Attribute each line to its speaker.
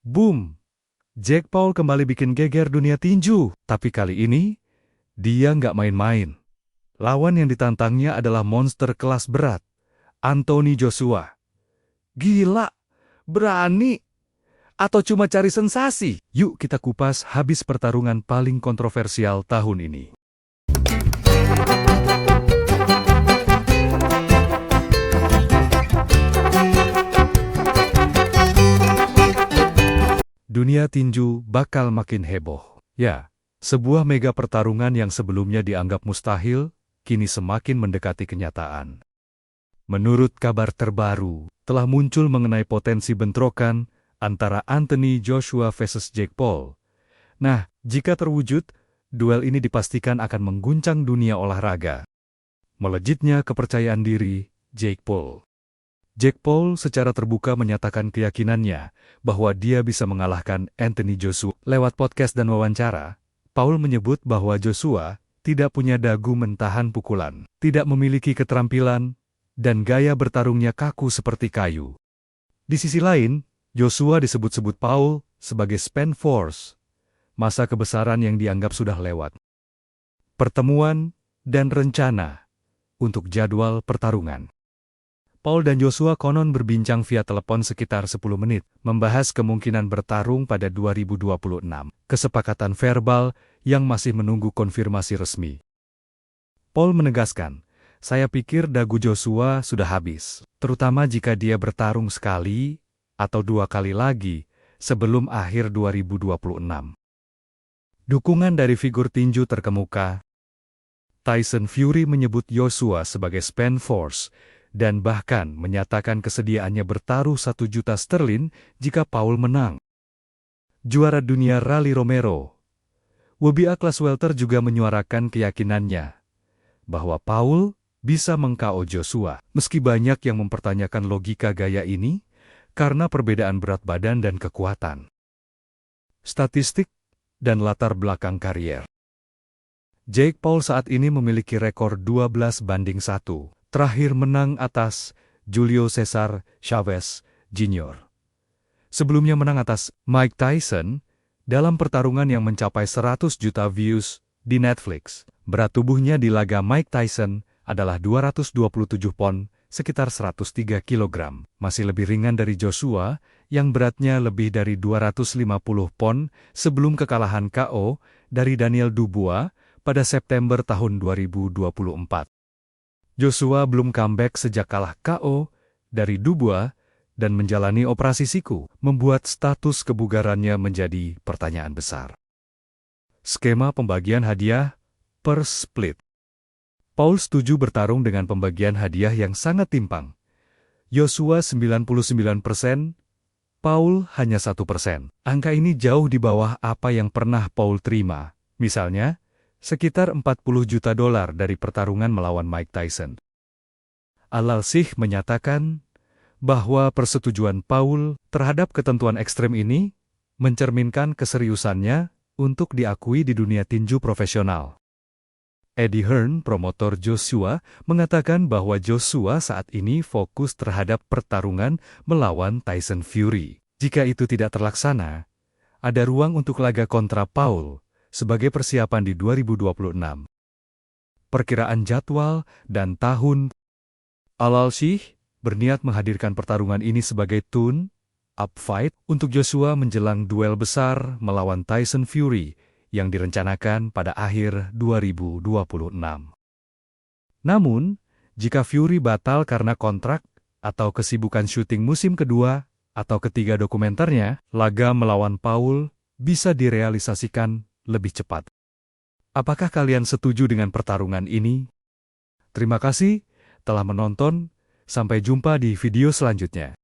Speaker 1: Boom! Jake Paul kembali bikin geger dunia tinju. Tapi kali ini, dia nggak main-main. Lawan yang ditantangnya adalah monster kelas berat, Anthony Joshua. Gila! Berani! Atau cuma cari sensasi? Yuk kita kupas habis pertarungan paling kontroversial tahun ini. Dunia tinju bakal makin heboh. Ya, sebuah mega pertarungan yang sebelumnya dianggap mustahil, kini semakin mendekati kenyataan. Menurut kabar terbaru, telah muncul mengenai potensi bentrokan antara Anthony Joshua versus Jake Paul. Nah, jika terwujud, duel ini dipastikan akan mengguncang dunia olahraga. Melejitnya kepercayaan diri Jake Paul. Jake Paul secara terbuka menyatakan keyakinannya bahwa dia bisa mengalahkan Anthony Joshua. Lewat podcast dan wawancara, Paul menyebut bahwa Joshua tidak punya dagu mentahan pukulan, tidak memiliki keterampilan, dan gaya bertarungnya kaku seperti kayu. Di sisi lain, Joshua disebut-sebut Paul sebagai Span Force, masa kebesaran yang dianggap sudah lewat. Pertemuan dan rencana untuk jadwal pertarungan. Paul dan Joshua konon berbincang via telepon sekitar 10 menit, membahas kemungkinan bertarung pada 2026. Kesepakatan verbal yang masih menunggu konfirmasi resmi. Paul menegaskan, "Saya pikir dagu Joshua sudah habis, terutama jika dia bertarung sekali atau 2 kali lagi sebelum akhir 2026. Dukungan dari figur tinju terkemuka, Tyson Fury menyebut Joshua sebagai Span Force, dan bahkan menyatakan kesediaannya bertaruh 1 juta sterlin jika Paul menang. Juara dunia Rally Romero, WBA kelas welter juga menyuarakan keyakinannya bahwa Paul bisa meng-KO Joshua. Meski banyak yang mempertanyakan logika gaya ini karena perbedaan berat badan dan kekuatan, statistik, dan latar belakang karier. Jake Paul saat ini memiliki rekor 12-1. Terakhir menang atas Julio Cesar Chavez Jr. Sebelumnya menang atas Mike Tyson dalam pertarungan yang mencapai 100 juta views di Netflix. Berat tubuhnya di laga Mike Tyson adalah 227 pon, sekitar 103 kg. Masih lebih ringan dari Joshua yang beratnya lebih dari 250 pon sebelum kekalahan KO dari Daniel Dubois pada September tahun 2024. Joshua belum comeback sejak kalah KO dari Dubois dan menjalani operasi siku, membuat status kebugarannya menjadi pertanyaan besar. Skema pembagian hadiah per split. Paul setuju bertarung dengan pembagian hadiah yang sangat timpang. Joshua 99%, Paul hanya 1%. Angka ini jauh di bawah apa yang pernah Paul terima. Misalnya, sekitar $40 juta dari pertarungan melawan Mike Tyson. Al-Alsih menyatakan bahwa persetujuan Paul terhadap ketentuan ekstrem ini mencerminkan keseriusannya untuk diakui di dunia tinju profesional. Eddie Hearn, promotor Joshua, mengatakan bahwa Joshua saat ini fokus terhadap pertarungan melawan Tyson Fury. Jika itu tidak terlaksana, ada ruang untuk laga kontra Paul sebagai persiapan di 2026. Perkiraan jadwal dan tahun. Al-Alsih berniat menghadirkan pertarungan ini sebagai tune-up fight untuk Joshua menjelang duel besar melawan Tyson Fury yang direncanakan pada akhir 2026. Namun, jika Fury batal karena kontrak atau kesibukan syuting musim kedua atau ketiga dokumenternya, laga melawan Paul bisa direalisasikan lebih cepat. Apakah kalian setuju dengan pertarungan ini? Terima kasih telah menonton. Sampai jumpa di video selanjutnya.